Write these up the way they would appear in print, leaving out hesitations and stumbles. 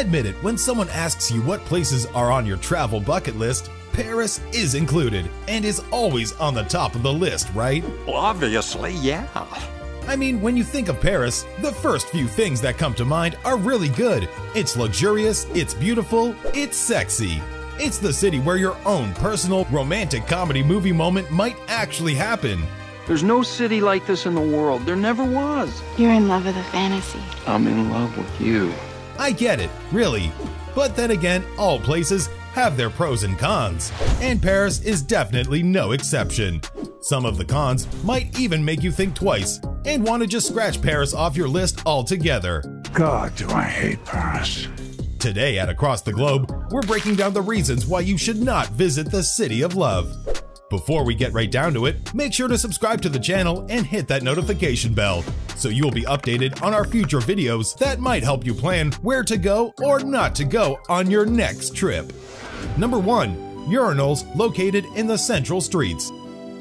Admit it, when someone asks you what places are on your travel bucket list, Paris is included and is always on the top of the list, right? Obviously, yeah. I mean, when you think of Paris, the first few things that come to mind are really good. It's luxurious, it's beautiful, it's sexy. It's the city where your own personal romantic comedy movie moment might actually happen. There's no city like this in the world. There never was. You're in love with a fantasy. I'm in love with you. I get it, really. But then again, all places have their pros and cons, and Paris is definitely no exception. Some of the cons might even make you think twice and want to just scratch Paris off your list altogether. God, do I hate Paris. Today at Across the Globe, we're breaking down the reasons why you should not visit the City of Love. Before we get right down to it, make sure to subscribe to the channel and hit that notification bell so you'll be updated on our future videos that might help you plan where to go or not to go on your next trip. Number 1. Urinals located in the central streets.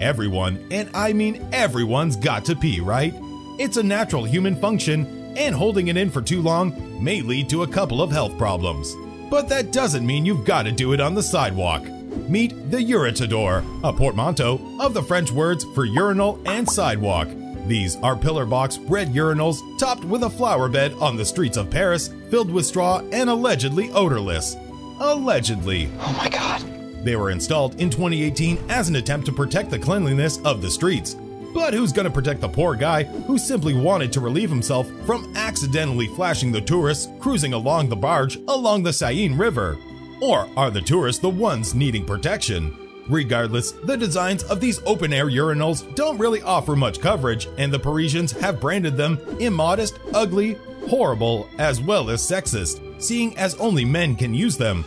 Everyone, and I mean everyone's got to pee, right? It's a natural human function, and holding it in for too long may lead to a couple of health problems. But that doesn't mean you've got to do it on the sidewalk. Meet the uretador, a portmanteau of the French words for urinal and sidewalk. These are pillar box red urinals topped with a flower bed on the streets of Paris, filled with straw and allegedly odorless. Allegedly. Oh my God. They were installed in 2018 as an attempt to protect the cleanliness of the streets. But who's gonna protect the poor guy who simply wanted to relieve himself from accidentally flashing the tourists cruising along the barge along the Seine River? Or are the tourists the ones needing protection? Regardless, the designs of these open-air urinals don't really offer much coverage, and the Parisians have branded them immodest, ugly, horrible, as well as sexist, seeing as only men can use them.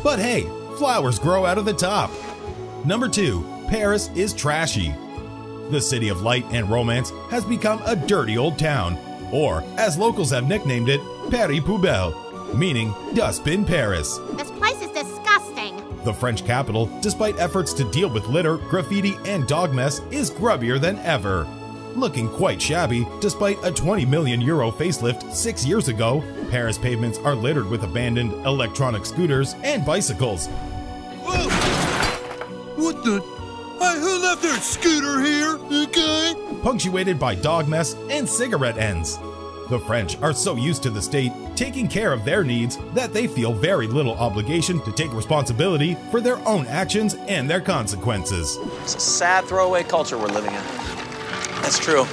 But hey, flowers grow out of the top. Number 2. Paris is trashy. The city of light and romance has become a dirty old town, or as locals have nicknamed it, Paris Poubelle, meaning dustbin Paris. This place is disgusting. The French capital, despite efforts to deal with litter, graffiti, and dog mess, is grubbier than ever. Looking quite shabby, despite a €20 million facelift 6 years ago, Paris pavements are littered with abandoned electronic scooters and bicycles. Whoa! What the? Hey, who left their scooter here? Okay? Punctuated by dog mess and cigarette ends. The French are so used to the state taking care of their needs that they feel very little obligation to take responsibility for their own actions and their consequences. It's a sad throwaway culture we're living in. That's true.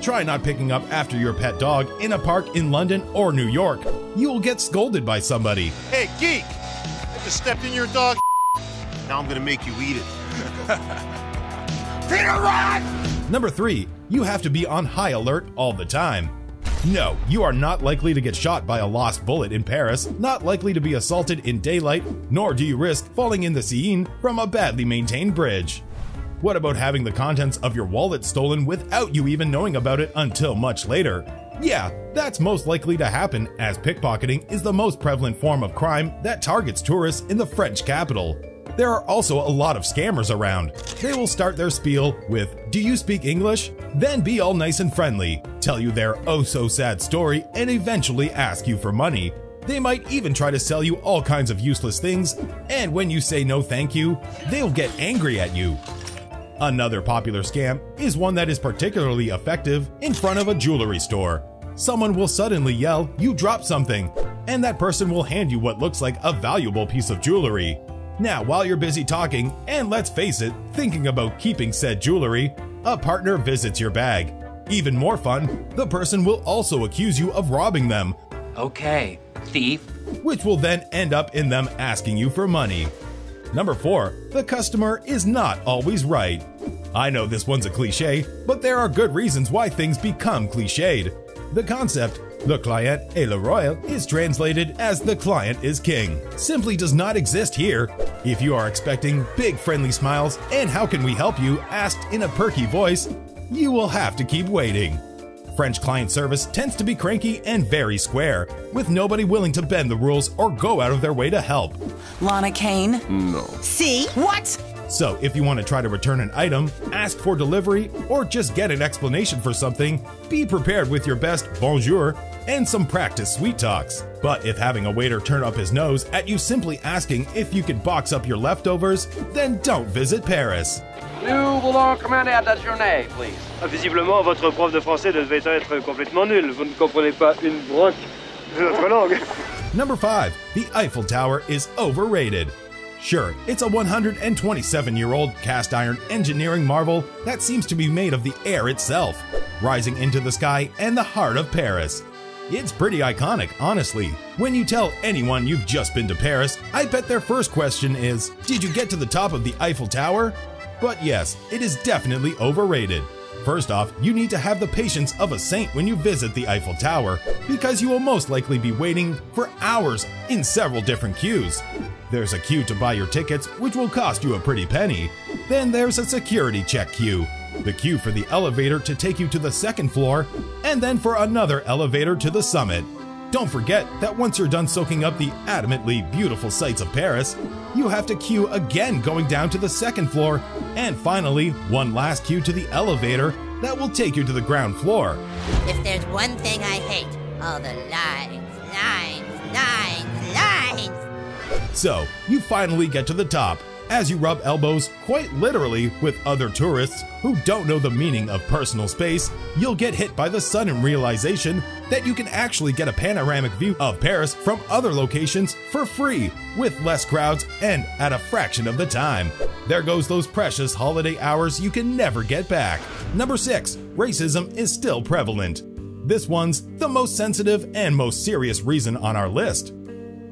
Try not picking up after your pet dog in a park in London or New York. You will get scolded by somebody. Hey, geek! I just stepped in your dog. Now I'm gonna make you eat it. Peter, run! Number 3. You have to be on high alert all the time. No, you are not likely to get shot by a lost bullet in Paris, not likely to be assaulted in daylight, nor do you risk falling in the Seine from a badly maintained bridge. What about having the contents of your wallet stolen without you even knowing about it until much later? Yeah, that's most likely to happen, as pickpocketing is the most prevalent form of crime that targets tourists in the French capital. There are also a lot of scammers around. They will start their spiel with, "Do you speak English?" Then be all nice and friendly, tell you their oh-so-sad story, and eventually ask you for money. They might even try to sell you all kinds of useless things, and when you say no thank you, they'll get angry at you. Another popular scam is one that is particularly effective in front of a jewelry store. Someone will suddenly yell, "You dropped something," and that person will hand you what looks like a valuable piece of jewelry. Now, while you're busy talking, and let's face it, thinking about keeping said jewelry, a partner visits your bag. Even more fun, the person will also accuse you of robbing them. Okay, thief. Which will then end up in them asking you for money. Number 4, the customer is not always right. I know this one's a cliche, but there are good reasons why things become cliched. The concept, "Le client est le roi," is translated as "the client is king," simply does not exist here. If you are expecting big friendly smiles and "how can we help you" asked in a perky voice, you will have to keep waiting. French client service tends to be cranky and very square, with nobody willing to bend the rules or go out of their way to help. Lana Kane? No. See? What? So if you want to try to return an item, ask for delivery, or just get an explanation for something, be prepared with your best bonjour and some practice sweet talks. But if having a waiter turn up his nose at you simply asking if you could box up your leftovers, then don't visit Paris. Nous voulons commander à déjeuner, please. Visiblement, votre prof de français devait être complètement nul. Vous ne comprenez pas une broche de notre langue. Number 5. The Eiffel Tower is overrated. Sure, it's a 127-year-old cast iron engineering marvel that seems to be made of the air itself, rising into the sky and the heart of Paris. It's pretty iconic, honestly. When you tell anyone you've just been to Paris, I bet their first question is, did you get to the top of the Eiffel Tower? But yes, it is definitely overrated. First off, you need to have the patience of a saint when you visit the Eiffel Tower, because you will most likely be waiting for hours in several different queues. There's a queue to buy your tickets, which will cost you a pretty penny. Then there's a security check queue, the queue for the elevator to take you to the second floor, and then for another elevator to the summit. Don't forget that once you're done soaking up the adamantly beautiful sights of Paris, you have to queue again going down to the second floor, and finally, one last queue to the elevator that will take you to the ground floor. If there's one thing I hate, all the lines. So, you finally get to the top. As you rub elbows, quite literally, with other tourists who don't know the meaning of personal space, you'll get hit by the sudden realization that you can actually get a panoramic view of Paris from other locations for free, with less crowds and at a fraction of the time. There goes those precious holiday hours you can never get back. Number 6. Racism is still prevalent. This one's the most sensitive and most serious reason on our list.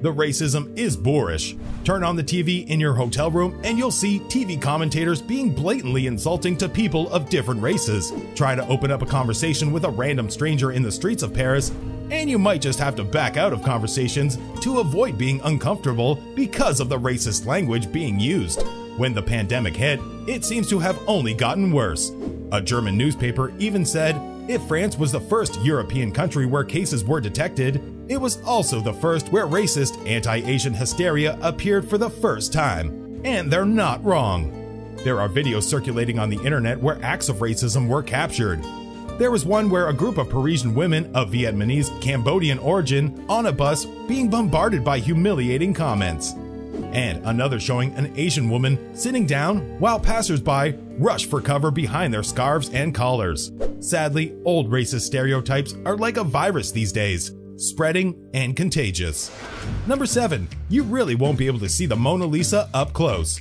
The racism is boorish. Turn on the TV in your hotel room and you'll see TV commentators being blatantly insulting to people of different races. Try to open up a conversation with a random stranger in the streets of Paris, and you might just have to back out of conversations to avoid being uncomfortable because of the racist language being used. When the pandemic hit, it seems to have only gotten worse. A German newspaper even said, if France was the first European country where cases were detected, it was also the first where racist anti-Asian hysteria appeared for the first time. And they're not wrong. There are videos circulating on the internet where acts of racism were captured. There was one where a group of Parisian women of Vietnamese Cambodian origin on a bus being bombarded by humiliating comments. And another showing an Asian woman sitting down while passersby rush for cover behind their scarves and collars. Sadly, old racist stereotypes are like a virus these days, spreading and contagious. Number 7. You really won't be able to see the Mona Lisa up close.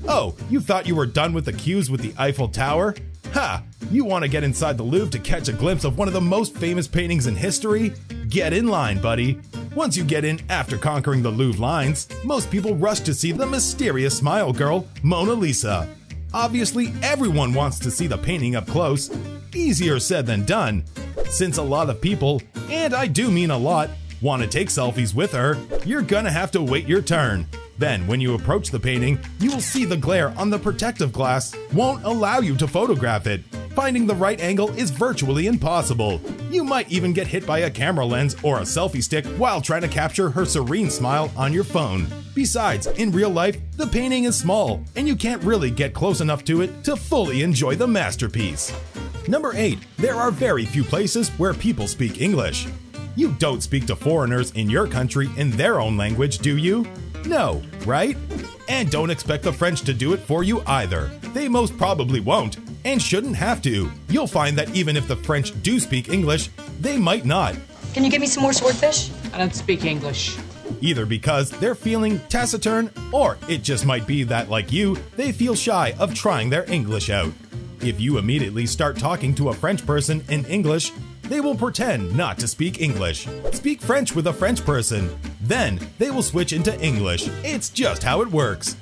Oh, you thought you were done with the queues with the Eiffel Tower? Ha! You want to get inside the Louvre to catch a glimpse of one of the most famous paintings in history? Get in line, buddy. Once you get in after conquering the Louvre lines, most people rush to see the mysterious smile girl, Mona Lisa. Obviously, everyone wants to see the painting up close. Easier said than done. Since a lot of people, and I do mean a lot, want to take selfies with her, you're gonna have to wait your turn. Then, when you approach the painting, you will see the glare on the protective glass won't allow you to photograph it. Finding the right angle is virtually impossible. You might even get hit by a camera lens or a selfie stick while trying to capture her serene smile on your phone. Besides, in real life, the painting is small, and you can't really get close enough to it to fully enjoy the masterpiece. Number 8. There are very few places where people speak English. You don't speak to foreigners in your country in their own language, do you? No, right? And don't expect the French to do it for you either. They most probably won't, and shouldn't have to. You'll find that even if the French do speak English, they might not. Can you give me some more swordfish? I don't speak English. Either because they're feeling taciturn, or it just might be that, like you, they feel shy of trying their English out. If you immediately start talking to a French person in English, they will pretend not to speak English. Speak French with a French person. Then they will switch into English. It's just how it works.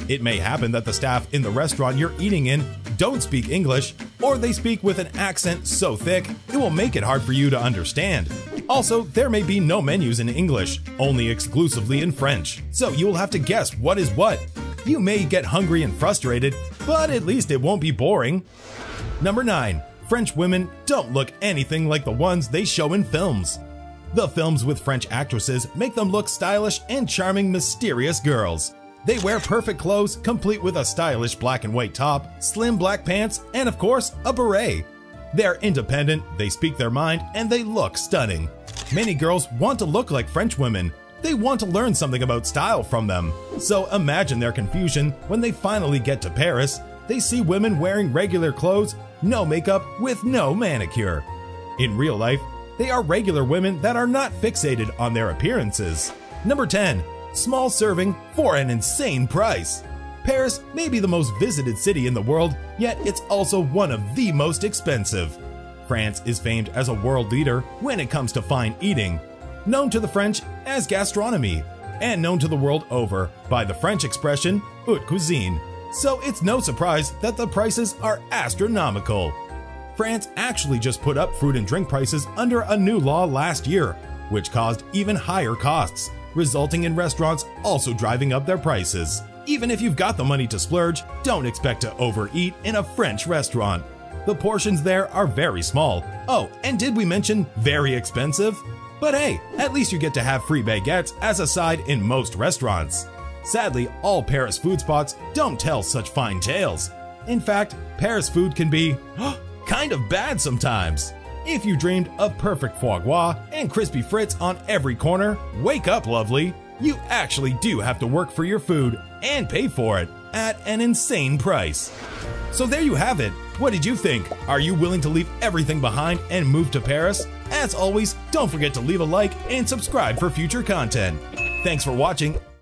It may happen that the staff in the restaurant you're eating in don't speak English, or they speak with an accent so thick it will make it hard for you to understand. Also, there may be no menus in English, only exclusively in French, so you will have to guess what is what. You may get hungry and frustrated, but at least it won't be boring. Number 9. French women don't look anything like the ones they show in films. The films with French actresses make them look stylish and charming, mysterious girls. They wear perfect clothes, complete with a stylish black and white top, slim black pants, and of course, a beret. They're independent, they speak their mind, and they look stunning. Many girls want to look like French women. They want to learn something about style from them. So imagine their confusion when they finally get to Paris. They see women wearing regular clothes, no makeup, with no manicure. In real life, they are regular women that are not fixated on their appearances. Number 10. Small serving for an insane price. Paris may be the most visited city in the world, yet it's also one of the most expensive. France is famed as a world leader when it comes to fine eating, known to the French as gastronomy, and known to the world over by the French expression haute cuisine. So it's no surprise that the prices are astronomical. France actually just put up food and drink prices under a new law last year, which caused even higher costs, resulting in restaurants also driving up their prices. Even if you've got the money to splurge, don't expect to overeat in a French restaurant. The portions there are very small. Oh, and did we mention very expensive? But hey, at least you get to have free baguettes as a side in most restaurants. Sadly, all Paris food spots don't tell such fine tales. In fact, Paris food can be kind of bad sometimes. If you dreamed of perfect foie gras and crispy frites on every corner, wake up, lovely. You actually do have to work for your food and pay for it at an insane price. So there you have it. What did you think? Are you willing to leave everything behind and move to Paris? As always, don't forget to leave a like and subscribe for future content. Thanks for watching,